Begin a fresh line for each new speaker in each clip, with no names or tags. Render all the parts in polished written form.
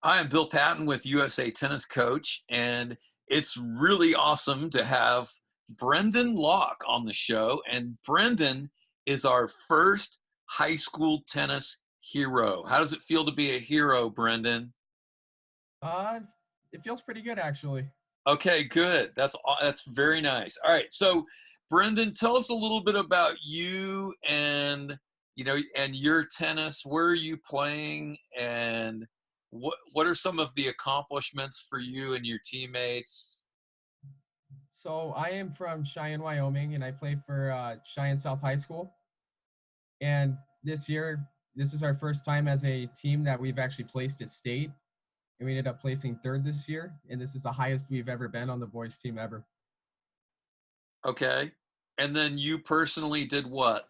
Hi, I'm Bill Patton with USA Tennis Coach, and it's really awesome to have Brendan Locke on the show. And Brendan is our first high school tennis hero. How does it feel to be a hero, Brendan?
Uh, it feels pretty good actually.
Okay, good. That's very nice. All right, so Brendan, tell us a little bit about you and and your tennis. Where are you playing, and what are some of the accomplishments for you and your teammates?
So I am from Cheyenne, Wyoming, and I play for Cheyenne South High School. And this year, this is our first time as a team that we've actually placed at state, and we ended up placing third this year. And this is the highest we've ever been on the boys team ever.
Okay, and then you personally did what?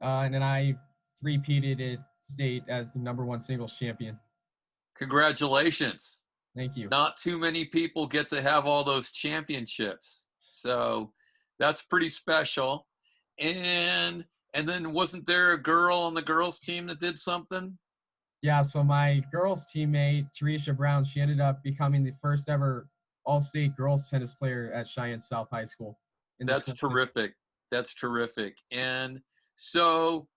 And then I three-peated at state as the number one singles champion.
Congratulations.
Thank you.
Not too many people get to have all those championships, so that's pretty special. And and then wasn't there a girl on the girls team that did something?
Yeah, so my girls teammate, Teresha Brown, she ended up becoming the first ever all-state girls tennis player at Cheyenne South High School in the
That's
school.
terrific. That's terrific. And so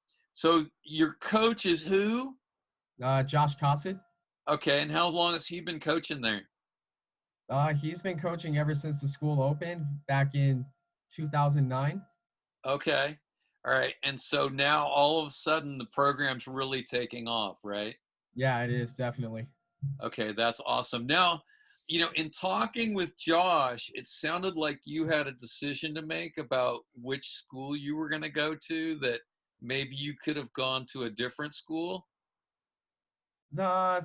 your coach is who?
Josh Cossett.
Okay, and how long has he been coaching there?
He's been coaching ever since the school opened back in 2009.
Okay. All right. And so now all of a sudden the program's really taking off, right?
Yeah, it is definitely.
Okay, that's awesome. Now, in talking with Josh, it sounded like you had a decision to make about which school you were going to go to, that maybe you could have gone to a different school.
Uh,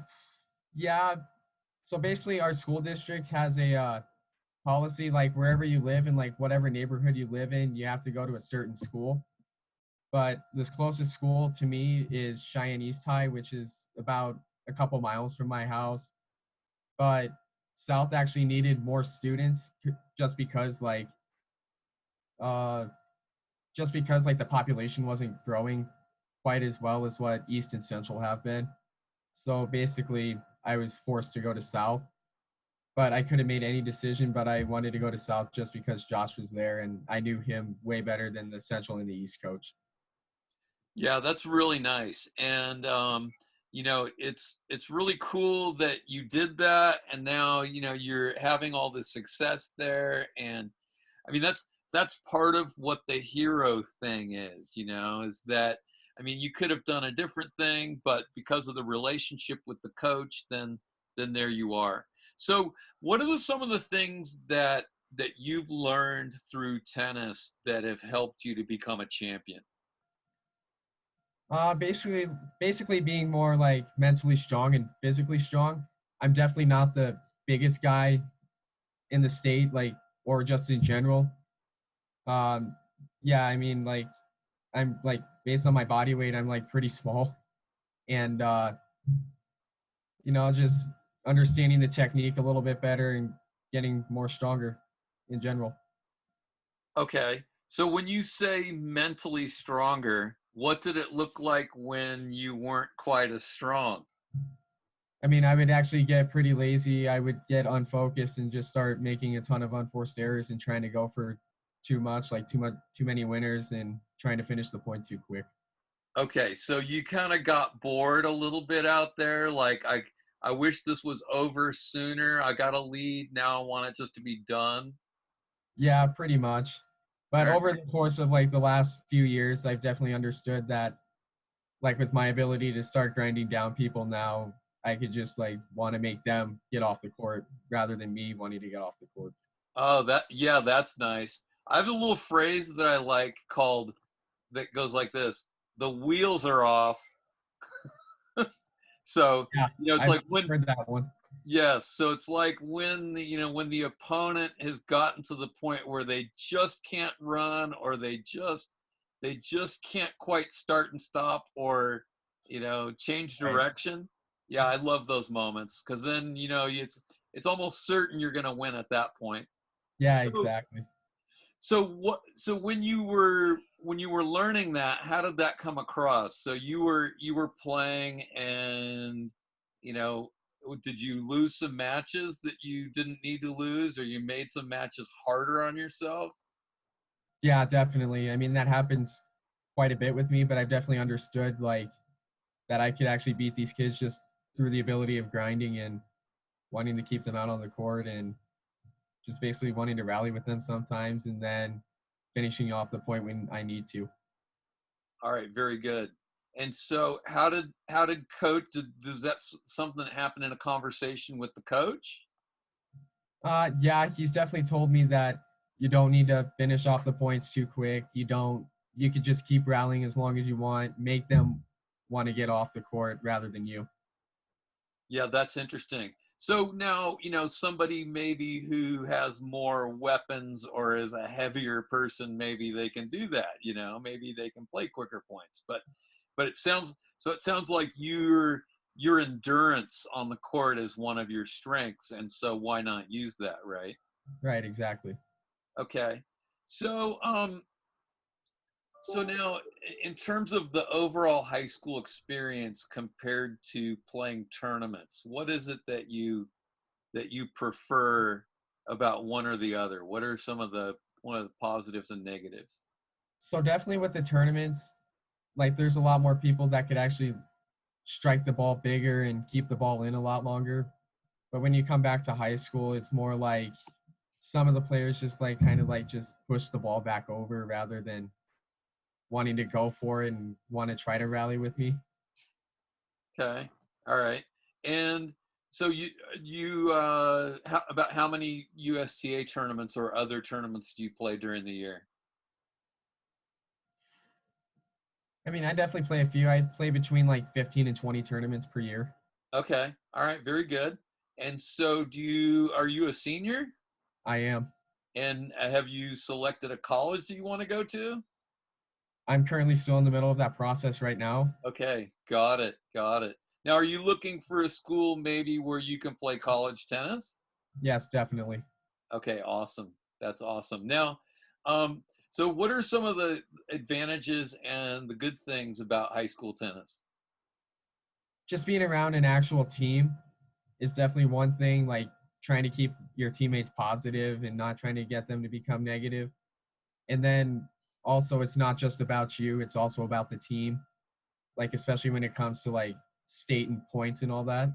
yeah. So basically, our school district has a policy like wherever you live in like whatever neighborhood you live in, you have to go to a certain school. But this closest school to me is Cheyenne East High, which is about a couple miles from my house. But South actually needed more students just because uh just because like the population wasn't growing quite as well as what East and Central have been. So basically, I was forced to go to South, but I couldn't made any decision. But I wanted to go to South just because Josh was there, and I knew him way better than the Central and the East coach.
Yeah, that's really nice. And it's really cool that you did that, and now, you're having all this success there. And I mean, that's part of what the hero thing is, is that, I mean, you could have done a different thing, but because of the relationship with the coach, then there you are. So, what are some of the things that you've learned through tennis that have helped you to become a champion?
Basically being more like mentally strong and physically strong. I'm definitely not the biggest guy in the state, like or just in general. Um, yeah, I mean like I'm like based on my body weight, I'm like pretty small, and just understanding the technique a little bit better and getting more stronger in general.
Okay. So when you say mentally stronger, what did it look like when you weren't quite as strong?
I mean, I would actually get pretty lazy. I would get unfocused and just start making a ton of unforced errors and trying to go for too many winners and trying to finish the point too quick.
Okay, so you kind of got bored a little bit out there. Like, I wish this was over sooner. I got a lead. Now I want it just to be done.
Yeah, pretty much.
All
But
right.
over the course of like the last few years, I've definitely understood that like with my ability to start grinding down people now, I could just like want to make them get off the court rather than me wanting to get off the court.
Oh, yeah, that's nice. I have a little phrase that I like called that goes like this: the wheels are off. So,
Yeah,
it's
I've
like when
heard that one.
yes, so it's like when when the opponent has gotten to the point where they just can't run, or they just can't quite start and stop, or change
Right.
direction. Yeah, I love those moments, because then it's almost certain you're going to win at that point.
Yeah,
So
exactly.
so when you were learning that, how did that come across? So you were playing, and you know did you lose some matches that you didn't need to lose, or you made some matches harder on yourself?
Yeah, definitely. I mean, that happens quite a bit with me, but I've definitely understood like that I could actually beat these kids just through the ability of grinding and wanting to keep them out on the court and just basically wanting to rally with them sometimes and then finishing off the point when I need to.
All right, very good. And so, how did coach? Does that something that happen in a conversation with the coach?
Yeah, he's definitely told me that you don't need to finish off the points too quick. You could just keep rallying as long as you want, make them want to get off the court rather than you.
Yeah, that's interesting. So now, somebody maybe who has more weapons or is a heavier person, maybe they can do that, maybe they can play quicker points. But it sounds like your endurance on the court is one of your strengths, and so why not use that, right?
Right, exactly.
Okay. So so now in terms of the overall high school experience compared to playing tournaments, what is it that you prefer about one or the other? What are some of the one of the positives and negatives?
So definitely with the tournaments, like there's a lot more people that could actually strike the ball bigger and keep the ball in a lot longer. But when you come back to high school, it's more like some of the players just like kind of like just push the ball back over rather than wanting to go for it and want to try to rally with me.
Okay. All right. And so about how many USTA tournaments or other tournaments do you play during the year?
I mean, I definitely play a few. I play between like 15 and 20 tournaments per year.
Okay. All right. Very good. And so are you a senior?
I am.
And have you selected a college that you want to go to?
I'm currently still in the middle of that process right now.
Okay. Got it. Got it. Now, are you looking for a school maybe where you can play college tennis?
Yes, definitely.
Okay, awesome. That's awesome. Now, so what are some of the advantages and the good things about high school tennis?
Just being around an actual team is definitely one thing, like trying to keep your teammates positive and not trying to get them to become negative. And then also, it's not just about you, it's also about the team, like, especially when it comes to like state and points and all that.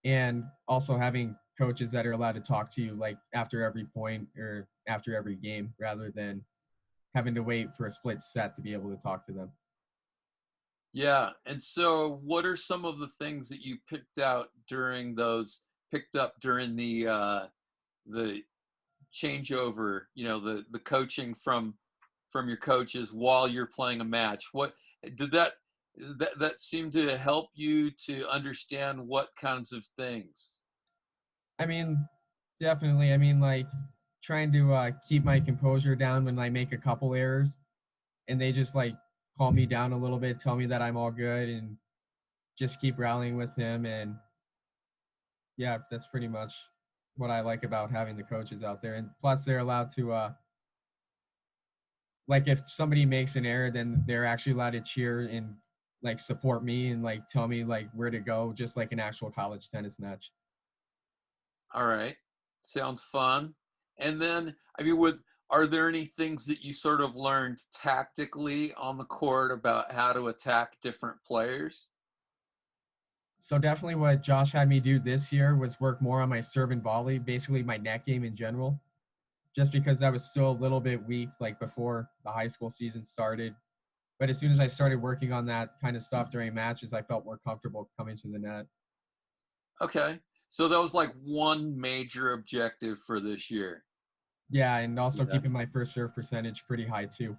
And also having coaches that are allowed to talk to you like after every point or after every game rather than having to wait for a split set to be able to talk to them.
Yeah, and so what are some of the things that you picked up during the changeover, the coaching from your coaches while you're playing a match? What did that seem to help you to understand what kinds of things?
I mean, definitely. I mean, like trying to keep my composure down when I make a couple errors and they just like calm me down a little bit, tell me that I'm all good and just keep rallying with him. And yeah, that's pretty much what I like about having the coaches out there. And plus, they're allowed to, like, if somebody makes an error, then they're actually allowed to cheer and like support me and like tell me like where to go, just like an actual college tennis match.
All right. Sounds fun. And then, I mean, are there any things that you sort of learned tactically on the court about how to attack different players?
So definitely what Josh had me do this year was work more on my serve and volley, basically my net game in general, just because I was still a little bit weak like before the high school season started. But as soon as I started working on that kind of stuff during matches, I felt more comfortable coming to the net.
Okay. So that was like one major objective for this year.
Yeah, and also
Yeah.
keeping my first serve percentage pretty high too,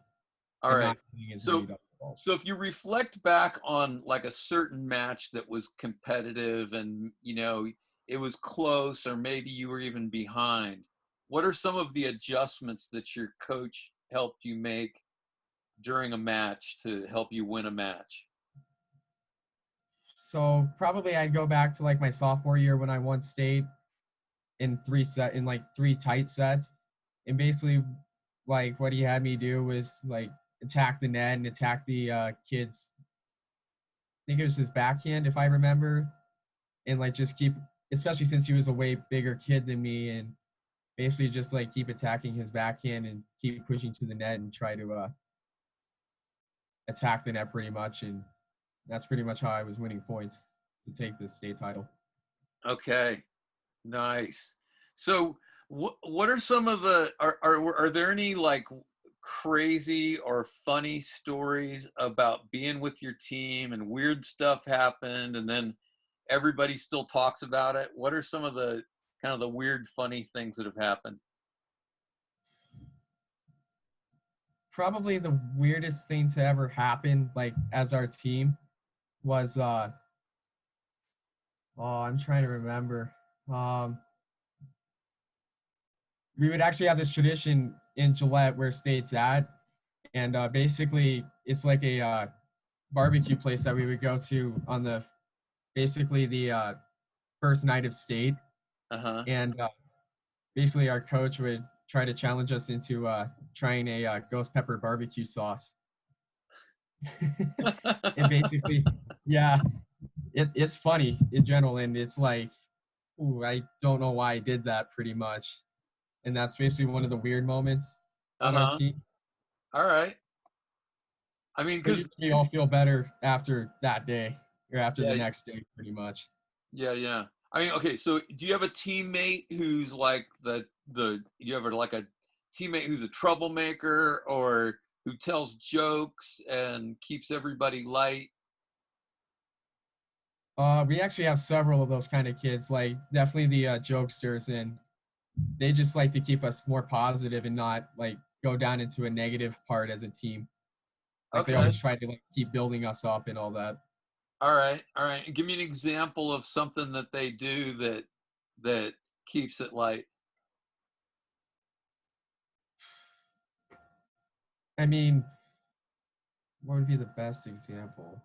All
and
right.
not getting as many
So
double balls.
so if you reflect back on like a certain match that was competitive and it was close or maybe you were even behind, what are some of the adjustments that your coach helped you make during a match to help you win a match?
So probably I'd go back to like my sophomore year when I won state in like three tight sets, and basically like what he had me do was like attack the net and attack the kids. I think it was his backhand if I remember, and like just keep, especially since he was a way bigger kid than me, and basically just like keep attacking his backhand and keep pushing to the net and try to attack the net pretty much. And that's pretty much how I was winning points to take the state title.
Okay, nice. So what are some of the are there any like crazy or funny stories about being with your team and weird stuff happened and then everybody still talks about it? What are some of the kind of the weird funny things that have happened?
Probably the weirdest thing to ever happen, like as our team, was oh, I'm trying to remember. Um, we would actually have this tradition in Gillette where State's at, and basically it's like a barbecue place that we would go to on the basically the first night of state,
Uh-huh.
and basically our coach would try to challenge us into trying a ghost pepper barbecue sauce. And basically, yeah, it's funny in general, and it's like, ooh, I don't know why I did that pretty much, and that's basically one of the weird moments on our
Uh-huh.
team.
All right. I mean,
But
because
usually we all feel better after that day or after the
yeah,
next day, pretty much.
yeah, yeah. I mean, okay, so do you have a teammate who's like the you have like a teammate who's a troublemaker or who tells jokes and keeps everybody light?
We actually have several of those kind of kids, like definitely the jokesters, and they just like to keep us more positive and not like go down into a negative part as a team. Like they
Okay.
always try to like keep building us up and all that.
All right. All right. Give me an example of something that they do that keeps it light.
I mean, what would be the best example?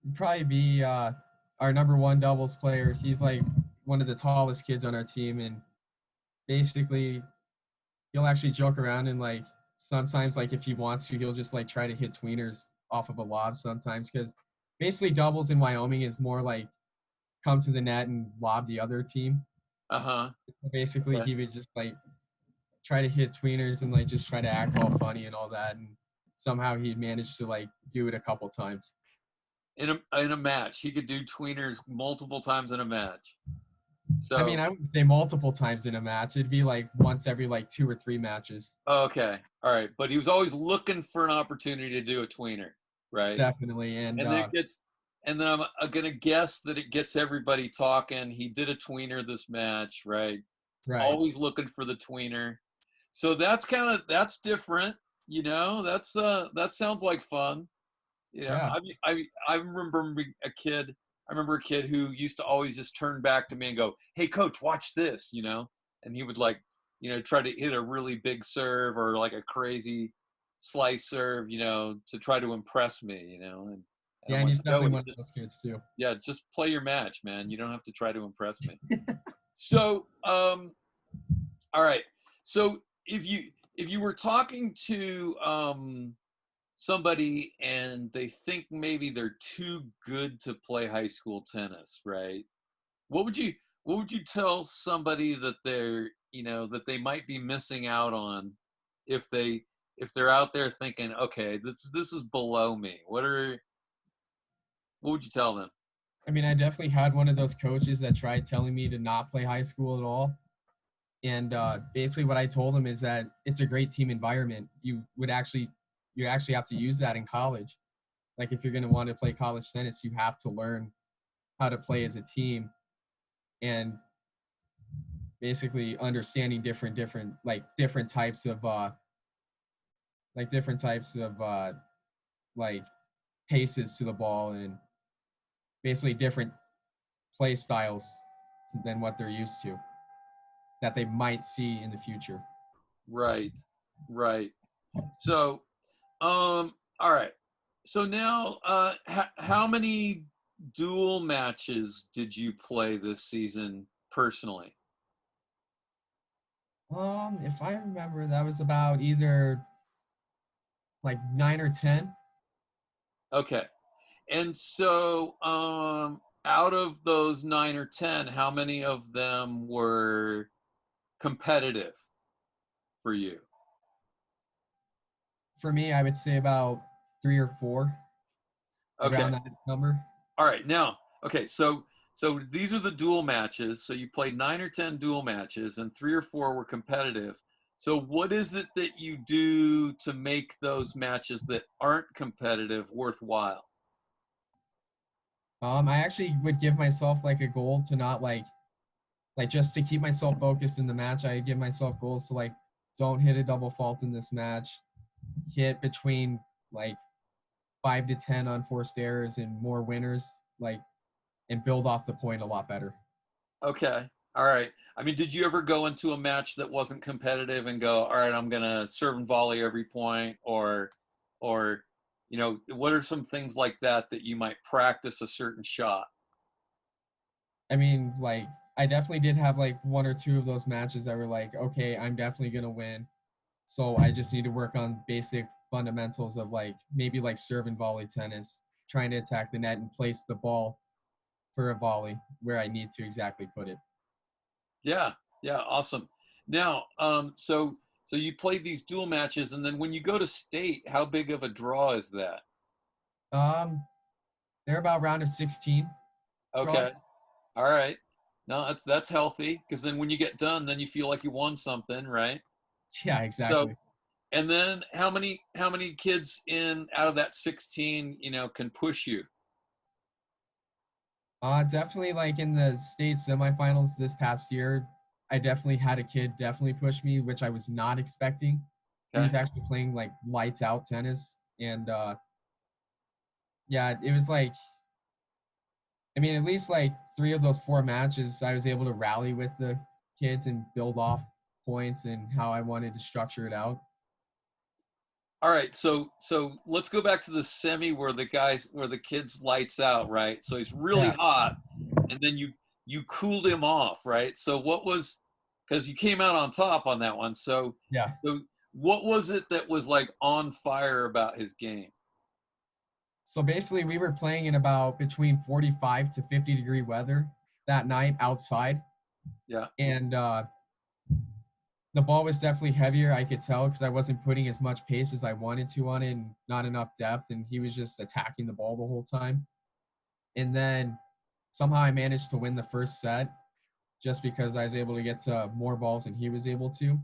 It'd probably be our number one doubles player. He's like one of the tallest kids on our team, and basically he'll actually joke around and like sometimes like if he wants to, he'll just like try to hit tweeners off of a lob sometimes because basically doubles in Wyoming is more like come to the net and lob the other team.
Uh-huh.
So basically,
Okay.
he would just like try to hit tweeners and like just try to act all funny and all that, and somehow he managed to like do it a couple times.
In a match, he could do tweeners multiple times in a match.
I mean,
So,
I wouldn't say multiple times in a match. It'd be like once every like 2 or 3 matches.
okay. All right. But he was always looking for an opportunity to do a tweener, right?
Definitely. And
And then it gets, and then I'm gonna guess that it gets everybody talking. He did a tweener this match, right?
right.
Always looking for the tweener. So that's different, that sounds like fun.
Yeah.
I remember a kid. I remember a kid who used to always just turn back to me and go, "Hey, coach, watch this," and he would like, try to hit a really big serve or like a crazy slice serve, to try to impress me, and
Yeah.
I'm
And
like,
he's definitely
Joey,
one of those kids too.
yeah, just play your match, man. You don't have to try to impress me. So, all right. So if you were talking to somebody and they think maybe they're too good to play high school tennis, right? What would you what would you tell somebody that that they might be missing out on if they're out there thinking, okay, this is below me. What would you tell them?
I mean, I definitely had one of those coaches that tried telling me to not play high school at all. And basically, what I told him is that it's a great team environment. You actually have to use that in college. Like if you're going to want to play college tennis, you have to learn how to play as a team and basically understanding different types of different types of like paces to the ball and basically different play styles than what they're used to that they might see in the future.
Right. Right. So, all right. So now, how many dual matches did you play this season personally?
If I remember, that was about either like 9 or 10.
Okay. And so, out of those 9 or 10, how many of them were competitive for you?
For me, I would say about 3 or 4,
Okay.
around that number.
All right. Now, okay. So these are the duel matches. So you played 9 or 10 duel matches, and 3 or 4 were competitive. So what is it that you do to make those matches that aren't competitive worthwhile?
I actually would give myself like a goal to not like just to keep myself focused in the match. I give myself goals to like don't hit a double fault in this match, hit between like 5 to 10 unforced errors and more winners, like and build off the point a lot better.
Okay. All right. I mean, did you ever go into a match that wasn't competitive and go, all right, I'm gonna serve and volley every point, or, what are some things like that that you might practice a certain shot?
I mean, like I definitely did have like 1 or 2 of those matches that were like, okay, I'm definitely gonna win. So I just need to work on basic fundamentals of like maybe like serve and volley tennis, trying to attack the net and place the ball for a volley where I need to exactly put it.
Yeah. Yeah. Awesome. Now, so you played these dual matches, and then when you go to state, how big of a draw is that?
Um, they're about round of 16
Okay.
draws.
All right. No, that's healthy, because then when you get done, then you feel like you won something, right?
Yeah,
So,
exactly.
and then how many kids in out of that 16, can push you?
Definitely like in the state semifinals this past year, I definitely had a kid definitely push me, which I was not expecting. He was
Okay.
actually playing like lights out tennis, and yeah, it was like I mean, at least like 3 of those 4 matches, I was able to rally with the kids and build off points and how I wanted to structure it out.
All right. So let's go back to the semi where the kids lights out, right? So he's really
Yeah,
hot, and then you cooled him off, right? So what was, because you came out on top on that one.
yeah.
So what was it that was like on fire about his game?
So basically, we were playing in about between 45 to 50-degree weather that night outside,
Yeah.
and the ball was definitely heavier. I could tell because I wasn't putting as much pace as I wanted to on it, and not enough depth, and he was just attacking the ball the whole time. And then somehow I managed to win the first set just because I was able to get to more balls than he was able to, and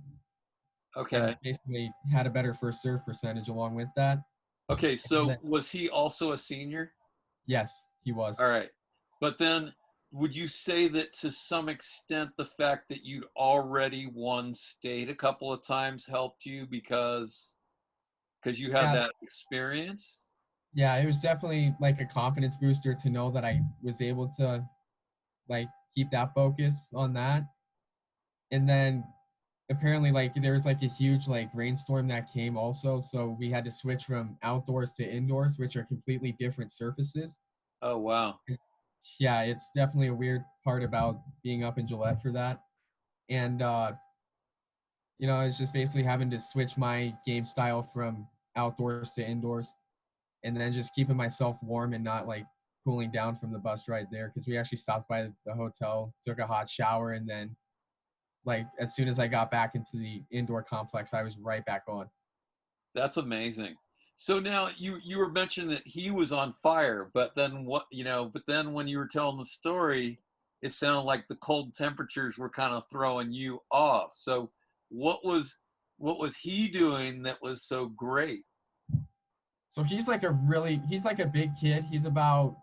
Okay.
basically had a better first serve percentage along with that.
Okay.
And
So
then,
was he also a senior?
yes, he was.
All right. But then would you say that to some extent the fact that you'd already won state a couple of times helped you because you had
Yeah,
that experience?
yeah, it was definitely like a confidence booster to know that I was able to like keep that focus on that. And then apparently like there was like a huge like rainstorm that came also, so we had to switch from outdoors to indoors, which are completely different surfaces.
Oh, wow.
Yeah, it's definitely a weird part about being up in Gillette for that. And it's just basically having to switch my game style from outdoors to indoors, and then just keeping myself warm and not like cooling down from the bus ride there, because we actually stopped by the hotel, took a hot shower, and then like as soon as I got back into the indoor complex, I was right back on.
That's amazing. So now you were mentioning that he was on fire, but then but then when you were telling the story, it sounded like the cold temperatures were kind of throwing you off. So what was what was he doing that was so great?
So he's like a big kid. He's about,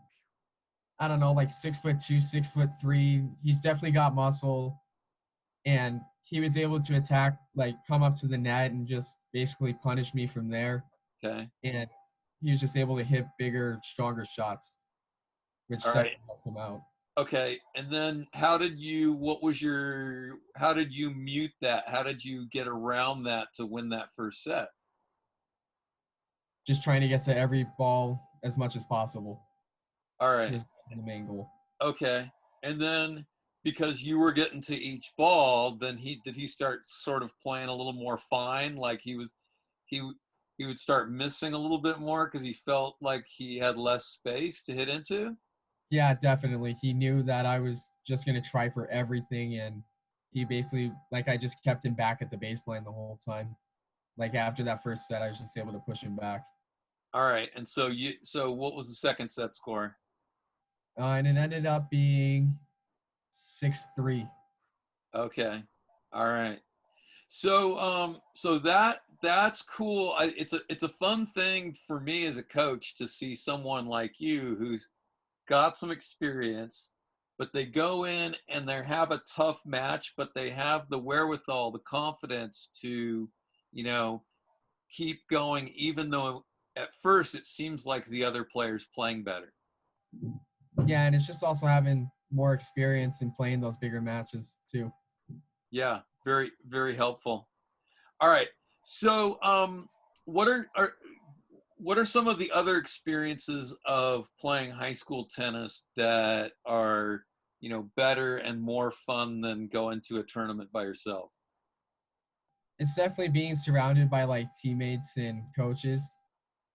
I don't know, like 6'2", 6'3". He's definitely got muscle, and he was able to attack, like come up to the net and just basically punish me from there.
Okay.
And he was just able to hit bigger, stronger shots, which
All right.
definitely helped him out.
Okay. And then how did you mute that? How did you get around that to win that first set?
Just trying to get to every ball as much as possible
All right.
was the main goal.
Okay. And then because you were getting to each ball, then he start sort of playing a little more fine, like he he would start missing a little bit more because he felt like he had less space to hit into?
Yeah, definitely. He knew that I was just gonna try for everything, and he basically like I just kept him back at the baseline the whole time. Like after that first set, I was just able to push him back,
All right. And so what was the second set score?
and it ended up being 6-3.
Okay. All right. So that's cool. It's a fun thing for me as a coach to see someone like you who's got some experience, but they go in and they have a tough match, but they have the wherewithal, the confidence to, you know, keep going, even though at first it seems like the other player's playing better.
Yeah, and it's just also having more experience in playing those bigger matches too.
Yeah, very, very helpful. All right. So, what what are some of the other experiences of playing high school tennis that are, better and more fun than going to a tournament by yourself?
It's definitely being surrounded by like teammates and coaches.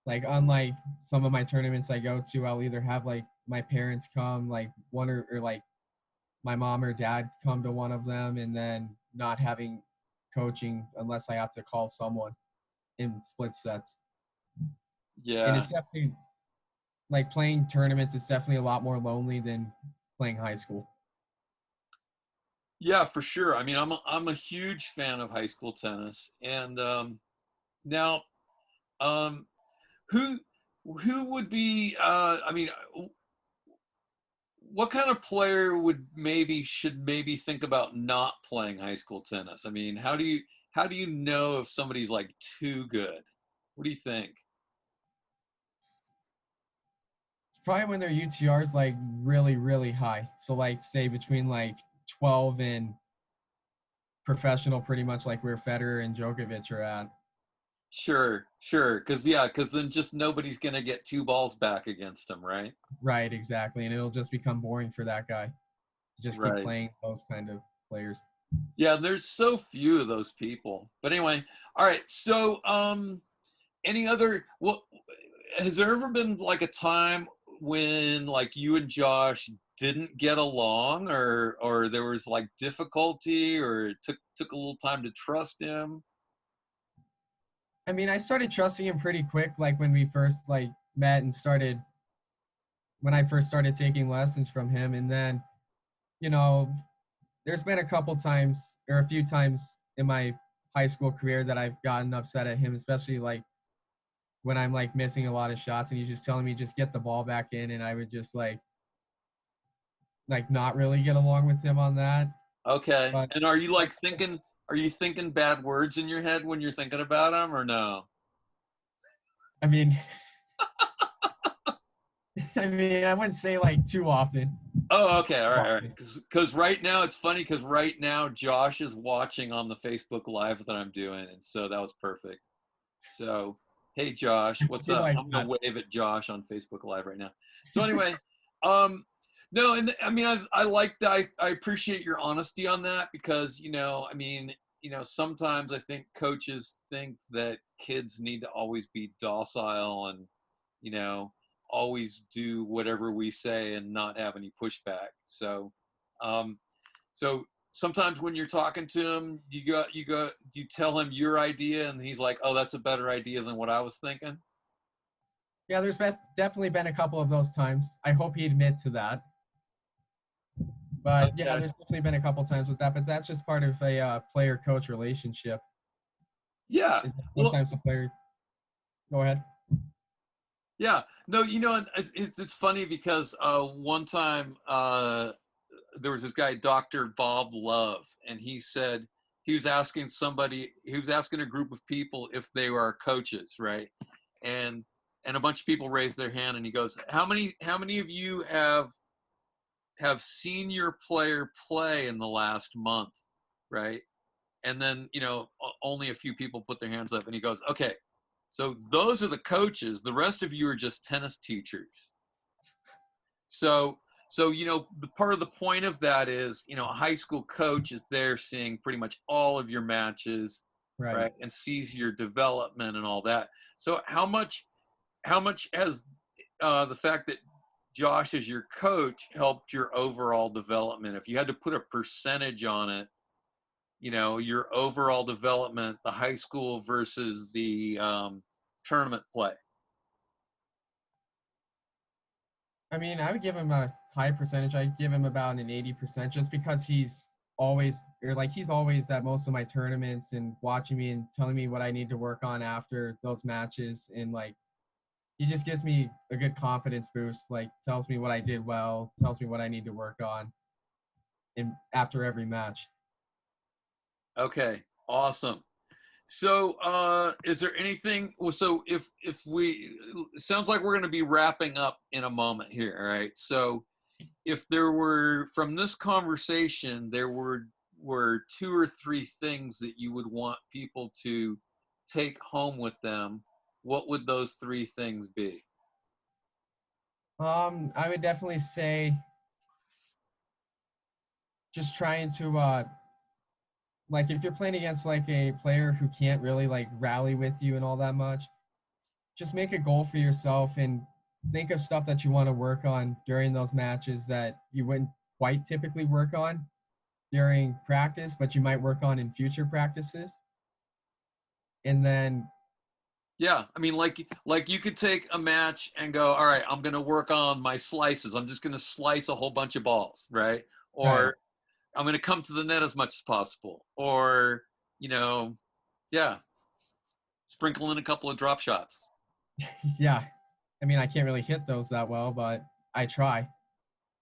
Like unlike some of my tournaments I go to, I'll either have like my parents come, like one or like my mom or dad come to one of them, and then not having coaching unless I have to call someone in split sets. And
Yeah.
it's definitely like playing tournaments is definitely a lot more lonely than playing high school.
Yeah, for sure. I mean, I'm a huge fan of high school tennis, and now, um, who who would be? I mean, what kind of player should maybe think about not playing high school tennis? I mean, how do you know if somebody's like too good? What do you think?
It's probably when their UTR is like really, really high. So like say between like 12 and professional, pretty much like where Federer and Djokovic are at.
Sure, sure. Because then just nobody's gonna get two balls back against him, right?
Right, exactly. And it'll just become boring for that guy to just keep
Right.
playing those kind of players.
Yeah, there's so few of those people. But anyway, all right. So, any other what has there ever been like a time when like you and Josh didn't get along, or there was like difficulty, or it took a little time to trust him?
I mean, I started trusting him pretty quick, like when we first like met and started when I first started taking lessons from him. And then, you know, there's been a couple times or a few times in my high school career that I've gotten upset at him, especially like when I'm like missing a lot of shots and he's just telling me just get the ball back in, and I would just like not really get along with him on that.
Okay.
But
And are you thinking bad words in your head when you're thinking about him, or no?
I mean, I mean, I wouldn't say like too often.
Oh, okay. All right. All right.
Often.
Because right now it's funny because right now Josh is watching on the Facebook Live that I'm doing, and so that was perfect. So, hey Josh, what's
He
up?
like
I'm gonna
that.
wave at Josh on Facebook Live right now. So anyway, um, no, and I mean I like that. I appreciate your honesty on that because I mean sometimes I think coaches think that kids need to always be docile and you know always do whatever we say and not have any pushback. Um, so sometimes when you're talking to him, you tell him your idea, and he's like, "Oh, that's a better idea than what I was thinking."
Yeah, there's definitely been a couple of those times. I hope he'd admit to that. But yeah,
Okay.
there's definitely been a couple times with that. But that's just part of a player-coach relationship.
Yeah.
Is that
Well,
sometimes the player? Go ahead.
yeah. No, it's funny because one time there was this guy, Dr. Bob Love, and he said he was asking a group of people if they were coaches, right? And a bunch of people raised their hand, and he goes, "How many of you have seen your player play in the last month?" Right? And then only a few people put their hands up, and he goes, "Okay, so those are the coaches. The rest of you are just tennis teachers." So the part of the point of that is a high school coach is there seeing pretty much all of your matches,
Right.
right, and sees your development and all that. So how much has the fact that Josh is your coach helped your overall development? If you had to put a percentage on it, you know, your overall development, the high school versus the tournament play.
I mean, I would give him a high percentage. I'd give him about an 80% just because he's always at most of my tournaments and watching me and telling me what I need to work on after those matches. And like, he just gives me a good confidence boost, like tells me what I did well, tells me what I need to work on after every match.
Okay, awesome. So, is there anything? Well, so if we, it sounds like we're going to be wrapping up in a moment here. All right. So, if there were from this conversation, there were two or three things that you would want people to take home with them, what would those three things be?
I would definitely say just trying to like if you're playing against like a player who can't really like rally with you and all that much, just make a goal for yourself and think of stuff that you want to work on during those matches that you wouldn't quite typically work on during practice, but you might work on in future practices. And then,
Yeah, I mean, like you could take a match and go, all right, I'm going to work on my slices. I'm just going to slice a whole bunch of balls, right?
right,
Or I'm going to come to the net as much as possible. Or, you know, yeah, sprinkle in a couple of drop shots.
yeah, I mean, I can't really hit those that well, but I try.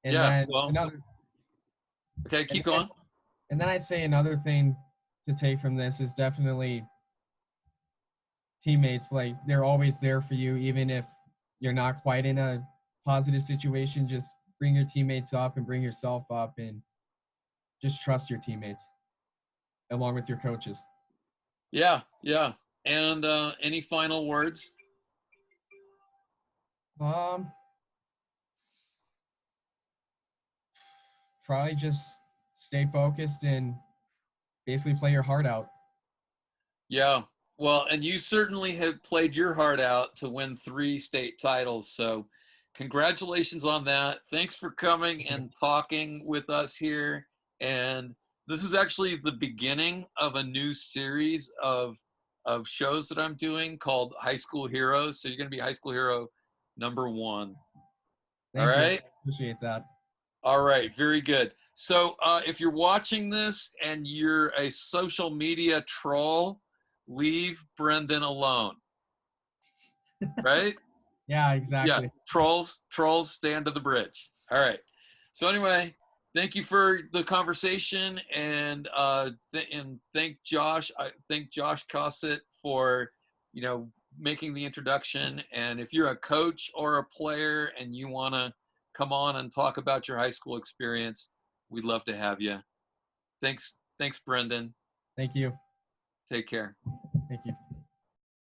And
Yeah,
then
well,
another,
okay,
and
keep
then,
going.
and then I'd say another thing to take from this is definitely teammates. Like they're always there for you, even if you're not quite in a positive situation. Just bring your teammates up and bring yourself up, and just trust your teammates along with your coaches.
Yeah, yeah. And any final words?
Um, Probably just stay focused and basically play your heart out.
Yeah. Well, and you certainly have played your heart out to win 3 state titles. So, congratulations on that. Thanks for coming and talking with us here. And this is actually the beginning of a new series of shows that I'm doing called High School Heroes. So, you're going to be High School Hero #1. All
Thank you.
right.
Appreciate that.
All right, very good. So if you're watching this and you're a social media troll, leave Brendan alone, right?
Yeah,
Yeah,
exactly.
trolls stay under the bridge. All right. So anyway, thank you for the conversation and thank Josh. I thank Josh Cossett for making the introduction. And if you're a coach or a player and you want to come on and talk about your high school experience, we'd love to have you. Thanks, Brendan.
Thank you.
Take care.
Thank you.